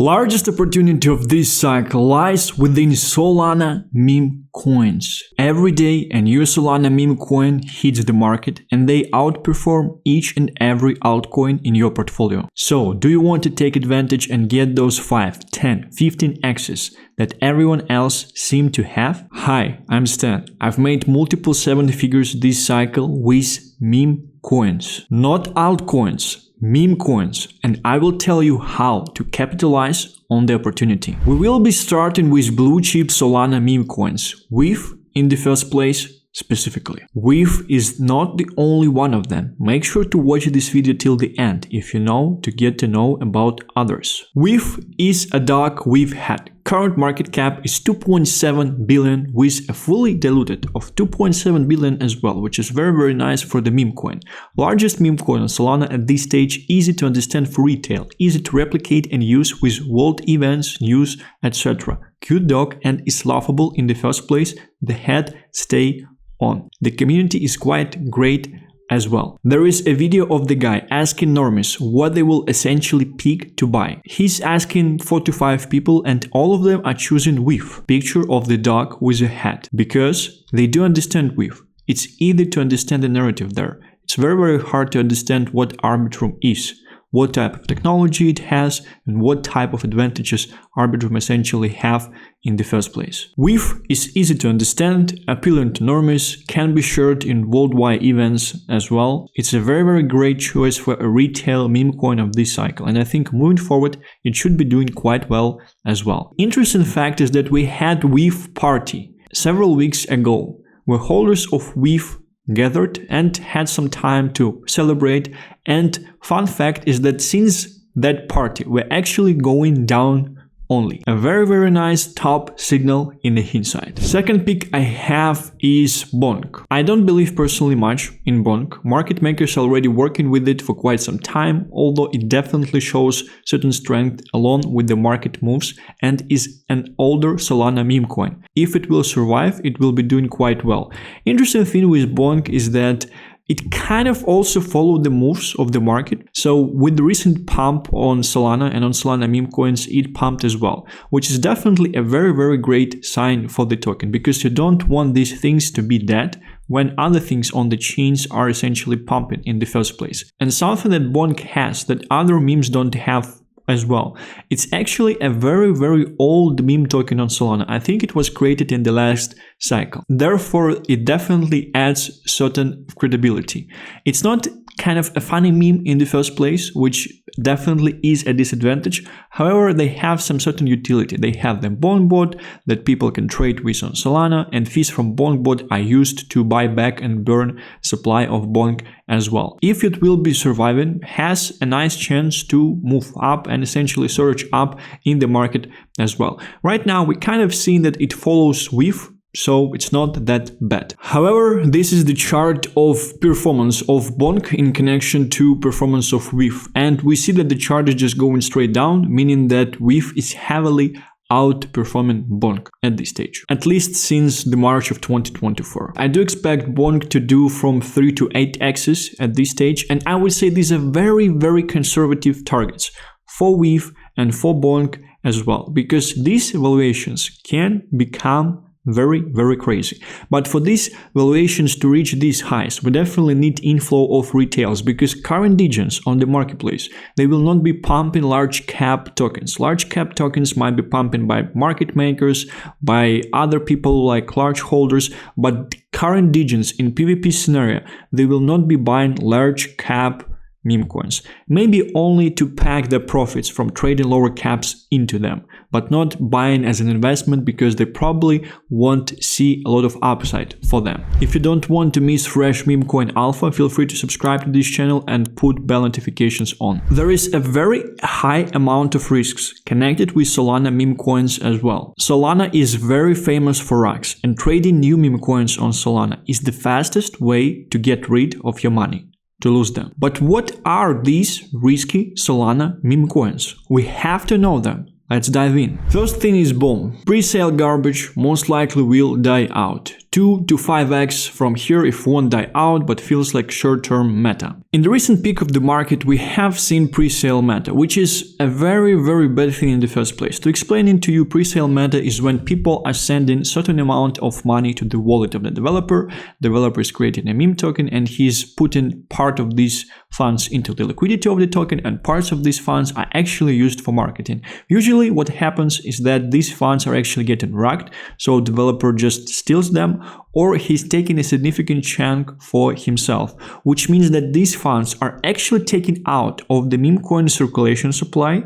Largest opportunity of this cycle lies within Solana Memecoins. Every day a new Solana meme coin hits the market and they outperform each and every altcoin in your portfolio. So, do you want to take advantage and get those 5, 10, 15x's that everyone else seems to have? Hi, I'm Stan. I've made multiple 7 figures this cycle with meme coins, not altcoins. Meme coins, and I will tell you how to capitalize on the opportunity. We will be starting with blue chip Solana meme coins, with in the first place specifically. WIF is not the only one of them. Make sure to watch this video till the end if you know to get to know about others. WIF is a dog we've had. Current market cap is 2.7 billion with a fully diluted of 2.7 billion as well, which is very nice for the meme coin. Largest meme coin on Solana at this stage, easy to understand for retail, easy to replicate and use with world events, news, etc. Cute dog and is laughable in the first place. The head stay on. The community is quite great as well. There is a video of the guy asking normies what they will essentially pick to buy. He's asking 4 to 5 people and all of them are choosing WIF, picture of the dog with a hat, because they do understand WIF. It's easy to understand the narrative there. It's very hard to understand what Arbitrum is, what type of technology it has, and what type of advantages Arbitrum essentially have in the first place. WIF is easy to understand, appealing to normies, can be shared in worldwide events as well. It's a very great choice for a retail meme coin of this cycle, and I think moving forward it should be doing quite well as well. Interesting fact is that we had WIF party several weeks ago, where holders of WIF gathered and had some time to celebrate, and fun fact is that since that party we're actually going down only. A very nice top signal in the hindsight. Second pick I have is Bonk. I don't believe personally much in Bonk. Market makers are already working with it for quite some time, although it definitely shows certain strength along with the market moves and is an older Solana meme coin. If it will survive, it will be doing quite well. Interesting thing with Bonk is that it kind of also followed the moves of the market. So with the recent pump on Solana and on Solana meme coins, it pumped as well, which is definitely a very great sign for the token, because you don't want these things to be dead when other things on the chains are essentially pumping in the first place. And something that Bonk has that other memes don't have as well. It's actually a very old meme token on Solana. I think it was created in the last cycle. Therefore, it definitely adds certain credibility. It's not kind of a funny meme in the first place, which definitely is a disadvantage. However, they have some certain utility. They have the Bonkbot that people can trade with on Solana, and fees from Bonkbot are used to buy back and burn supply of Bonk as well. If it will be surviving, has a nice chance to move up and essentially surge up in the market as well. Right now, we kind of seen that it follows WIF, so it's not that bad. However, this is the chart of performance of Bonk in connection to performance of WIF, and we see that the chart is just going straight down, meaning that WIF is heavily outperforming Bonk at this stage, at least since the March of 2024. I do expect Bonk to do from 3 to 8x's at this stage, and I would say these are very conservative targets for WIF and for Bonk as well, because these valuations can become very crazy. But for these valuations to reach these highs, we definitely need inflow of retails, because current digits on the marketplace, they will not be pumping large cap tokens. Large cap tokens might be pumping by market makers, by other people like large holders, but current digits in PvP scenario, they will not be buying large cap meme coins. Maybe only to pack the profits from trading lower caps into them, but not buying as an investment, because they probably won't see a lot of upside for them. If you don't want to miss fresh meme coin alpha, feel free to subscribe to this channel and put bell notifications on. There is a very high amount of risks connected with Solana meme coins as well. Solana is very famous for rugs, and trading new meme coins on Solana is the fastest way to get rid of your money, to lose them. But what are these risky Solana meme coins? We have to know them. Let's dive in. First thing is boom. Pre-sale garbage most likely will die out. 2 to 5x from here if won't die out, but feels like short-term meta. In the recent peak of the market, we have seen pre-sale meta, which is a very bad thing in the first place. To explain it to you, pre-sale meta is when people are sending certain amount of money to the wallet of the developer. Developer is creating a meme token and he's putting part of these funds into the liquidity of the token, and parts of these funds are actually used for marketing. Usually what happens is that these funds are actually getting rugged, so developer just steals them, or he's taking a significant chunk for himself, which means that these funds are actually taken out of the meme coin circulation supply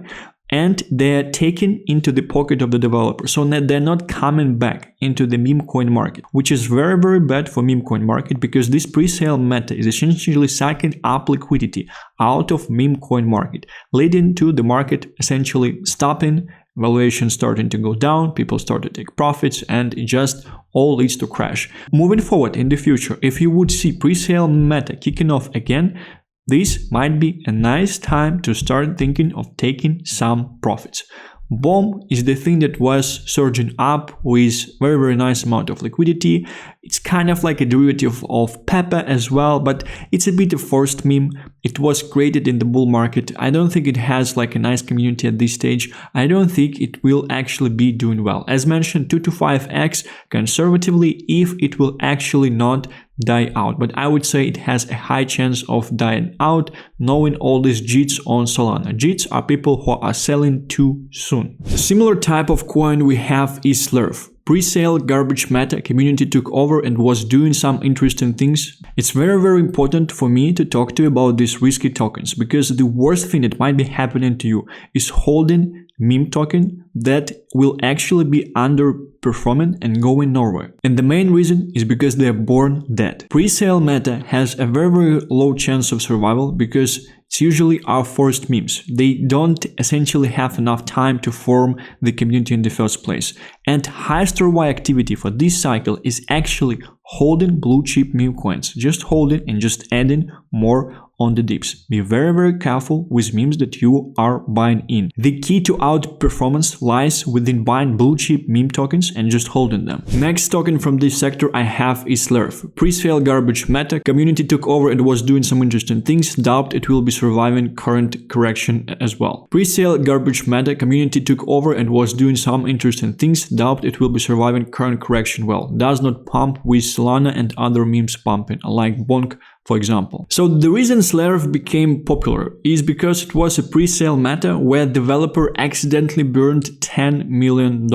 and they're taken into the pocket of the developer, so that they're not coming back into the meme coin market, which is very bad for meme coin market, because this pre-sale meta is essentially sucking up liquidity out of meme coin market, leading to the market essentially stopping, valuation starting to go down, people start to take profits, and it just all leads to crash. Moving forward in the future, if you would see pre-sale meta kicking off again, this might be a nice time to start thinking of taking some profits. BOM is the thing that was surging up with very nice amount of liquidity. It's kind of like a derivative of Pepe as well, but it's a bit of forced meme. It was created in the bull market. I don't think it has like a nice community at this stage. I don't think it will actually be doing well. As mentioned, 2 to 5x conservatively if it will actually not die out, but I would say it has a high chance of dying out, knowing all these JITs on Solana. JITs are people who are selling too soon. A similar type of coin we have is Slurf. Pre-sale garbage meta, community took over and was doing some interesting things. It's very important for me to talk to you about these risky tokens, because the worst thing that might be happening to you is holding meme token that will actually be underperforming and going nowhere. And the main reason is because they are born dead. Pre-sale meta has a very low chance of survival because it's usually are forced memes. They don't essentially have enough time to form the community in the first place. And highest ROI activity for this cycle is actually holding blue chip meme coins. Just holding and just adding more on the dips. Be very careful with memes that you are buying in. The key to outperformance lies within buying blue chip meme tokens and just holding them. Next token from this sector I have is Slurf. Pre-sale garbage meta, community took over and was doing some interesting things. Doubt it will be surviving current correction as well. Pre-sale garbage meta, community took over and was doing some interesting things. Doubt it will be surviving current correction well. Does not pump with Solana and other memes pumping, like Bonk, for example. So the reason Slurf became popular is because it was a pre-sale meta where developer accidentally burned $10 million.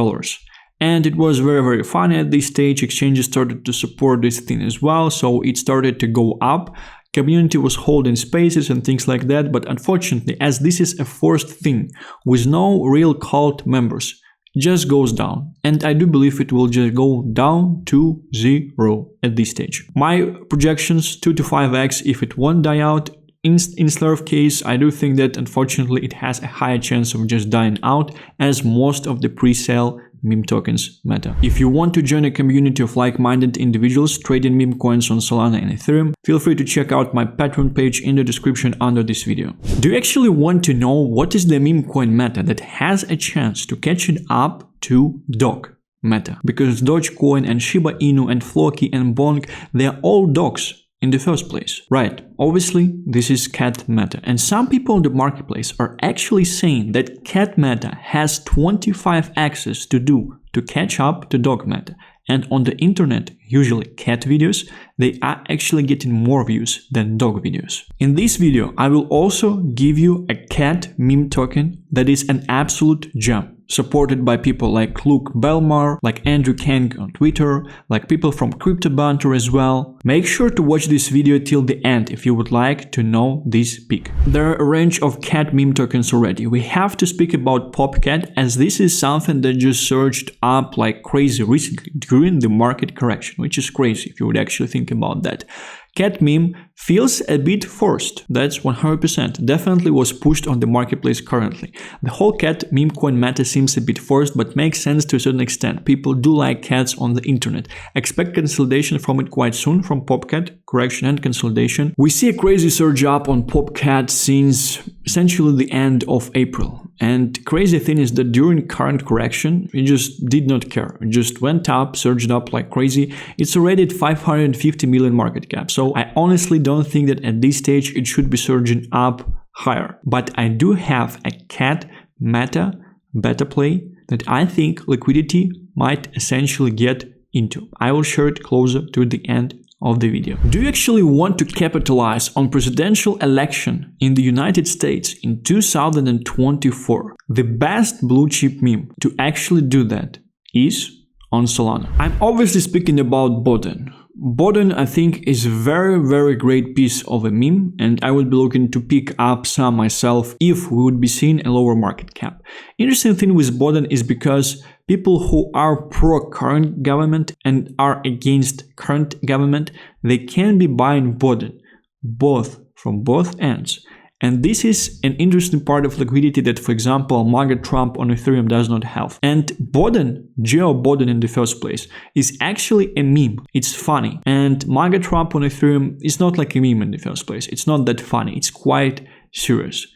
And it was very funny at this stage. Exchanges started to support this thing as well, so it started to go up. Community was holding spaces and things like that, but unfortunately, as this is a forced thing with no real cult members, just goes down, and I do believe it will just go down to 0 at this stage. My projections 2 to 5x if it won't die out. In Slurf case, I do think that unfortunately it has a higher chance of just dying out, as most of the pre-sale meme tokens meta. If you want to join a community of like-minded individuals trading meme coins on Solana and Ethereum, feel free to check out my Patreon page in the description under this video. Do you actually want to know what is the meme coin meta that has a chance to catch it up to Dog meta? Because Dogecoin and Shiba Inu and Floki and Bonk, they're all dogs in the first place. Right, obviously this is cat meta, and some people in the marketplace are actually saying that cat meta has 25x to do to catch up to dog meta. And on the internet, usually cat videos, they are actually getting more views than dog videos. In this video, I will also give you a cat meme token that is an absolute gem, supported by people like Luke Belmar, like Andrew Kang on Twitter, like people from Crypto Banter as well. Make sure to watch this video till the end if you would like to know this pick. There are a range of cat meme tokens already. We have to speak about PopCat, as this is something that just surged up like crazy recently during the market correction, which is crazy if you would actually think about that. Cat meme feels a bit forced, that's 100%, definitely was pushed on the marketplace currently. The whole cat meme coin meta seems a bit forced, but makes sense to a certain extent. People do like cats on the internet. Expect consolidation from it quite soon, from PopCat, correction and consolidation. We see a crazy surge up on PopCat since essentially the end of April. And crazy thing is that during current correction, it just did not care. It just went up, surged up like crazy. It's already at 550 million market cap. So I honestly don't think that at this stage it should be surging up higher. But I do have a cat meta beta play that I think liquidity might essentially get into. I will share it closer to the end of the video. Do you actually want to capitalize on presidential election in the United States in 2024? The best blue chip meme to actually do that is on Solana. I'm obviously speaking about Boden. Boden, I think, is a very great piece of a meme, and I would be looking to pick up some myself if we would be seeing a lower market cap. Interesting thing with Boden is because people who are pro-current government and are against current government, they can be buying Boden, from both ends. And this is an interesting part of liquidity that, for example, MAGA Trump on Ethereum does not have. And Boden, Geo Boden in the first place, is actually a meme. It's funny. And MAGA Trump on Ethereum is not like a meme in the first place. It's not that funny. It's quite serious.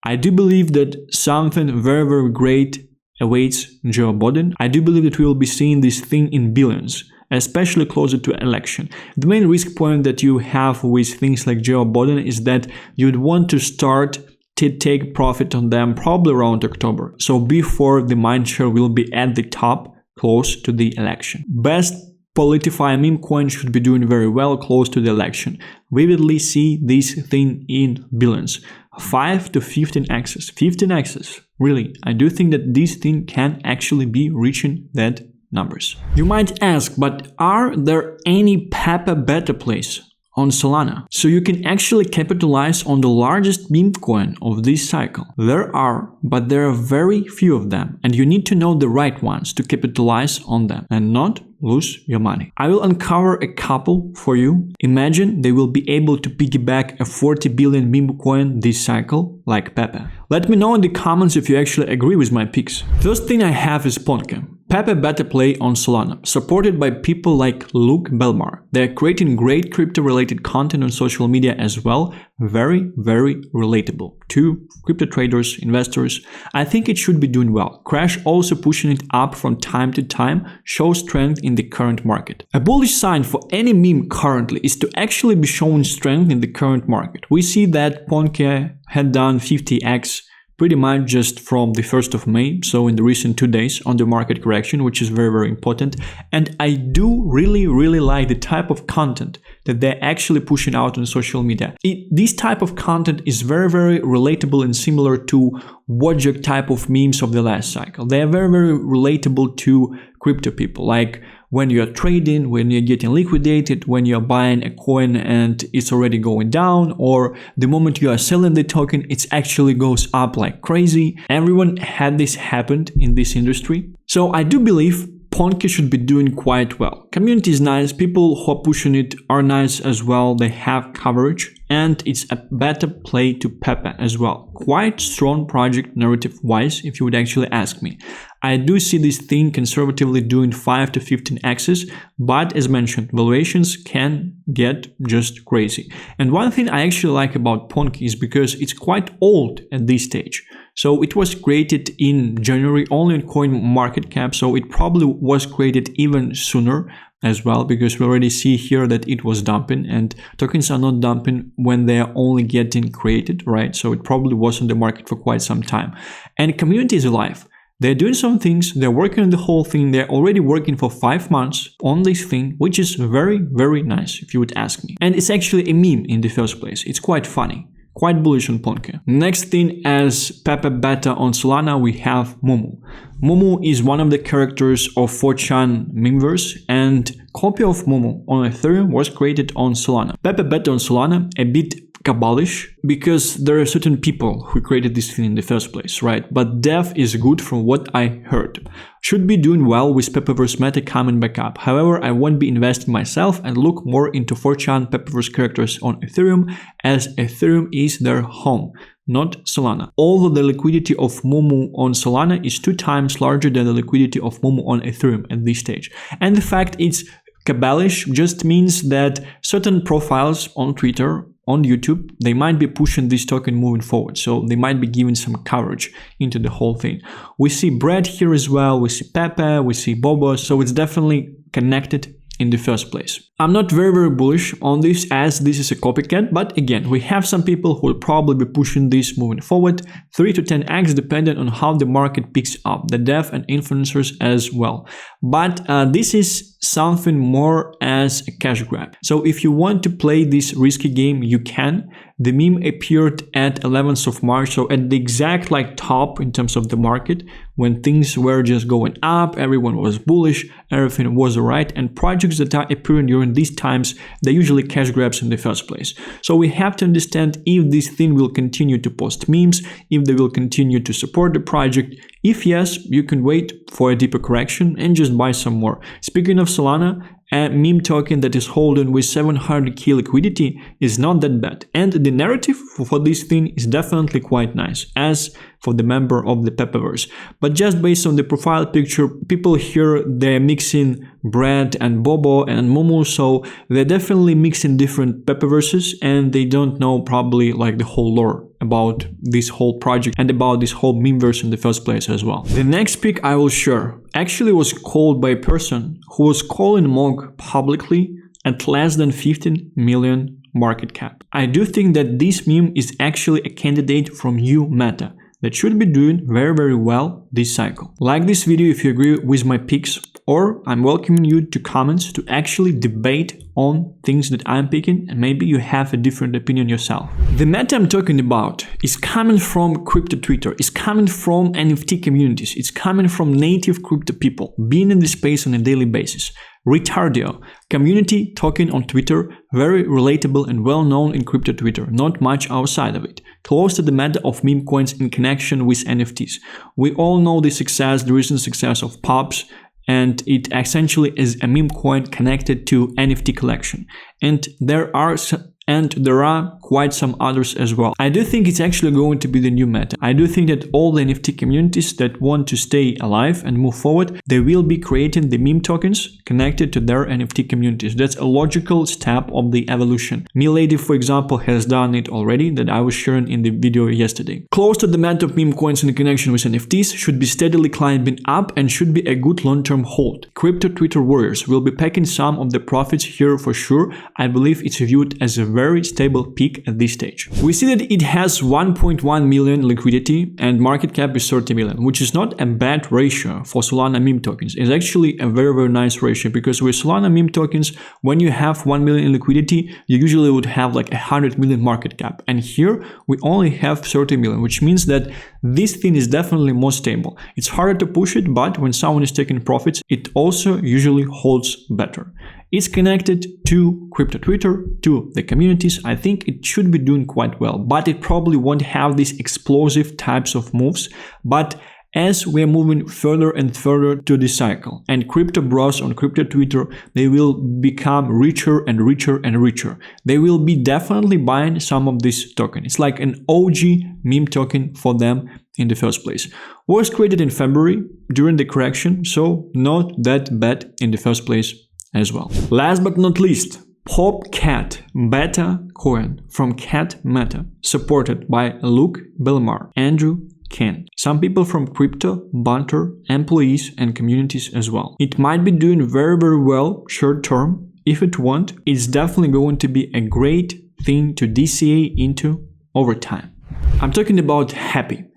I do believe that something very great awaits Geo Boden. I do believe that we will be seeing this thing in billions, especially closer to election. The main risk point that you have with things like Geo Boden is that you'd want to start to take profit on them probably around October. So before the mindshare will be at the top, close to the election. Best Politify meme coin should be doing very well close to the election. Vividly see this thing in billions. 5 to 15x. 15x. Really, I do think that this thing can actually be reaching that numbers. You might ask, but are there any Pepe beta plays on Solana? So you can actually capitalize on the largest meme coin of this cycle. There are, but there are very few of them, and you need to know the right ones to capitalize on them and not lose your money. I will uncover a couple for you. Imagine they will be able to piggyback a 40 billion meme coin this cycle like Pepe. Let me know in the comments if you actually agree with my picks. First thing I have is Ponke. Pepe beta play on Solana, supported by people like Luke Belmar. They are creating great crypto-related content on social media as well. Very relatable to crypto traders, investors. I think it should be doing well. Crash also pushing it up from time to time shows strength in the current market. A bullish sign for any meme currently is to actually be showing strength in the current market. We see that Ponke had done 50x pretty much just from the 1st of May, so in the recent 2 days on the market correction, which is very important. And I do really like the type of content that they're actually pushing out on social media. This type of content is very relatable and similar to Wojak type of memes of the last cycle. They are very relatable to crypto people, like when you're trading, when you're getting liquidated, when you're buying a coin and it's already going down, or the moment you are selling the token, it actually goes up like crazy. Everyone had this happened in this industry. So I do believe Ponke should be doing quite well. Community is nice, people who are pushing it are nice as well, they have coverage, and it's a better play to Pepe as well. Quite strong project narrative-wise, if you would actually ask me. I do see this thing conservatively doing 5 to 15x's, but as mentioned, valuations can get just crazy. And one thing I actually like about Ponke is because it's quite old at this stage. So it was created in January only on CoinMarketCap, so it probably was created even sooner as well, because we already see here that it was dumping, and tokens are not dumping when they are only getting created, right? So it probably was on the market for quite some time. And community is alive. They're doing some things, they're working on the whole thing, they're already working for 5 months on this thing, which is very nice if you would ask me. And it's actually a meme in the first place, it's quite funny. Quite bullish on Ponke. Next thing as Pepe beta on Solana, we have Mumu. Mumu is one of the characters of 4chan memeverse, and copy of Mumu on Ethereum was created on Solana. Pepe beta on Solana, a bit cabalish, because there are certain people who created this thing in the first place, right? But dev is good from what I heard. Should be doing well with Pepeverse meta coming back up. However, I won't be investing myself and look more into 4chan Pepeverse characters on Ethereum, as Ethereum is their home, not Solana. Although the liquidity of Mumu on Solana is 2 times larger than the liquidity of Mumu on Ethereum at this stage. And the fact it's cabalish just means that certain profiles on Twitter, on YouTube, they might be pushing this token moving forward. So they might be giving some coverage into the whole thing. We see Brad here as well. We see Pepe, we see Bobo. So it's definitely connected in the first place. I'm not very bullish on this, as this is a copycat, but again, we have some people who will probably be pushing this moving forward 3 to 10x depending on how the market picks up, the dev and influencers as well. But this is something more as a cash grab. So if you want to play this risky game, you can. The meme appeared at 11th of March, so at the exact top in terms of the market, when things were just going up, everyone was bullish, everything was alright, and projects that are appearing during these times, they're usually cash grabs in the first place. So we have to understand if this thing will continue to post memes, if they will continue to support the project. If yes, you can wait for a deeper correction and just buy some more. Speaking of Solana, a meme token that is holding with 700k liquidity is not that bad. And the narrative for this thing is definitely quite nice, as for the member of the Pepeverse. But just based on the profile picture, people here, they're mixing Brad and Bobo and Momo, so they're definitely mixing different Pepeverses, and they don't know probably the whole lore about this whole project and about this whole memeverse in the first place as well. The next pick I will share actually was called by a person who was calling Mog publicly at less than 15 million market cap. I do think that this meme is actually a candidate from new meta that should be doing very well this cycle. Like this video if you agree with my picks, or I'm welcoming you to comments to actually debate on things that I'm picking, and maybe you have a different opinion yourself. The meta I'm talking about is coming from crypto Twitter, it's coming from NFT communities, it's coming from native crypto people being in the space on a daily basis. Retardio, community token on Twitter, very relatable and well known in crypto Twitter, not much outside of it. Close to the meta of meme coins in connection with NFTs. We all know the recent success of Pops, and it essentially is a meme coin connected to NFT collection. And there are quite some others as well. I do think it's actually going to be the new meta. I do think that all the NFT communities that want to stay alive and move forward, they will be creating the meme tokens connected to their NFT communities. That's a logical step of the evolution. Milady, for example, has done it already, that I was sharing in the video yesterday. Close to the meta of meme coins in connection with NFTs should be steadily climbing up and should be a good long-term hold. Crypto Twitter warriors will be packing some of the profits here for sure. I believe it's viewed as a very stable peak at this stage. We see that it has 1.1 million liquidity and market cap is 30 million, which is not a bad ratio for Solana meme tokens. It's actually a very nice ratio, because with Solana meme tokens, when you have 1 million in liquidity, you usually would have 100 million market cap. And here we only have 30 million, which means that this thing is definitely more stable. It's harder to push it, but when someone is taking profits, it also usually holds better. It's connected to crypto Twitter, to the communities. I think it should be doing quite well, but it probably won't have these explosive types of moves. But as we're moving further and further to this cycle, and crypto bros on crypto Twitter, they will become richer and richer and richer. They will be definitely buying some of this token. It's like an OG meme token for them in the first place. Was created in February during the correction, so not that bad in the first place as well. Last but not least, PopCat beta coin from Cat Meta, supported by Luke Belmar, Andrew Ken, some people from crypto, Bunter, employees and communities as well. It might be doing very well short term. If it won't, it's definitely going to be a great thing to DCA into over time. I'm talking about Happy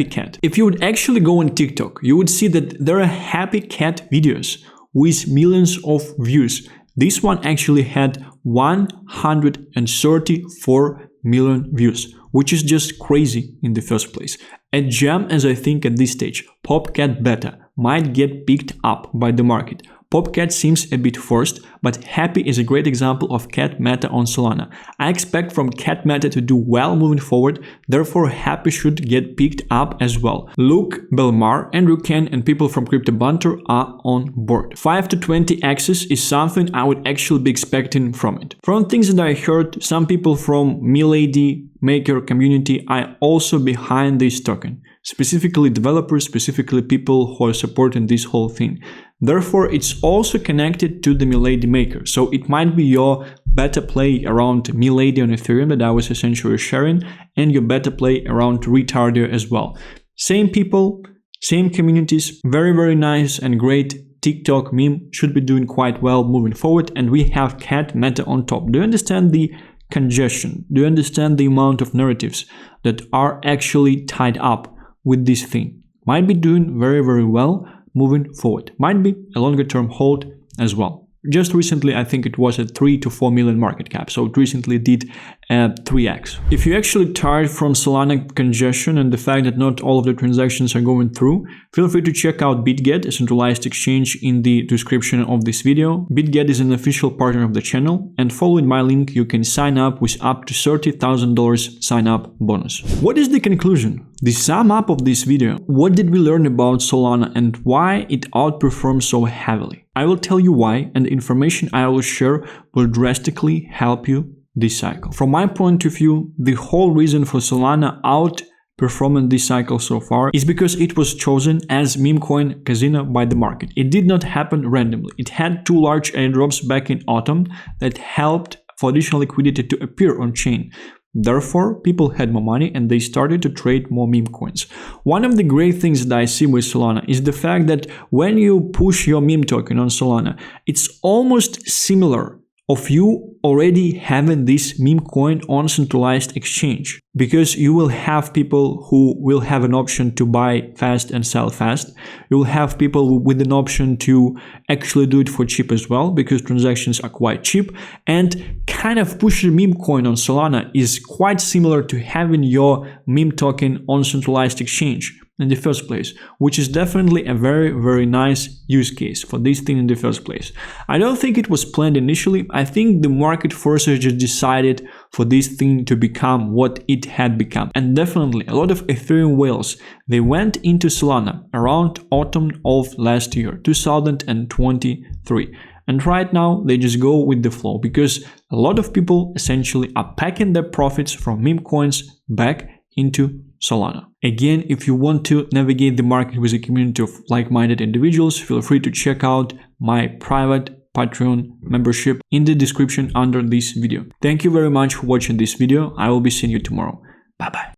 Cat. If you would actually go on TikTok, you would see that there are Happy Cat videos with millions of views. This one actually had 134 million views, which is just crazy in the first place. A gem, as I think at this stage, PopCat beta might get picked up by the market. PopCat seems a bit forced, but Happy is a great example of Cat Meta on Solana. I expect from Cat Meta to do well moving forward, therefore Happy should get picked up as well. Luke Belmar, Andrew Ken and people from Crypto Bunter are on board. 5 to 20 axis is something I would actually be expecting from it. From things that I heard, some people from Milady Maker community are also behind this token. specifically developers, specifically people who are supporting this whole thing. Therefore, it's also connected to the Milady maker. So it might be your beta play around Milady on Ethereum that I was essentially sharing, and your beta play around Retardio as well. Same people, same communities, very, very nice and great. TikTok meme should be doing quite well moving forward, and we have Cat Meta on top. Do you understand the congestion? Do you understand the amount of narratives that are actually tied up with this thing? Might be doing very, very well moving forward. Might be a longer term hold as well. Just recently, I think it was at 3 to 4 million market cap, so it recently did 3x. If you're actually tired from Solana congestion and the fact that not all of the transactions are going through, feel free to check out BitGet, a centralized exchange, in the description of this video. BitGet is an official partner of the channel, and following my link, you can sign up with up to $30,000 sign-up bonus. What is the conclusion? The sum up of this video, what did we learn about Solana and why it outperforms so heavily? I will tell you why, and the information I will share will drastically help you this cycle. From my point of view, the whole reason for Solana outperforming this cycle so far is because it was chosen as meme coin casino by the market. It did not happen randomly. It had 2 large airdrops back in autumn that helped for additional liquidity to appear on chain. Therefore, people had more money and they started to trade more meme coins. One of the great things that I see with Solana is the fact that when you push your meme token on Solana, it's almost similar of you already having this meme coin on centralized exchange, because you will have people who will have an option to buy fast and sell fast. You will have people with an option to actually do it for cheap as well, because transactions are quite cheap, and kind of pushing meme coin on Solana is quite similar to having your meme token on centralized exchange in the first place, which is definitely a very, very nice use case for this thing in the first place. I don't think it was planned initially. I think the market forces just decided for this thing to become what it had become. And definitely a lot of Ethereum whales, they went into Solana around autumn of last year, 2023. And right now they just go with the flow, because a lot of people essentially are packing their profits from meme coins back into Solana. Again, if you want to navigate the market with a community of like-minded individuals, feel free to check out my private Patreon membership in the description under this video. Thank you very much for watching this video. I will be seeing you tomorrow. Bye bye.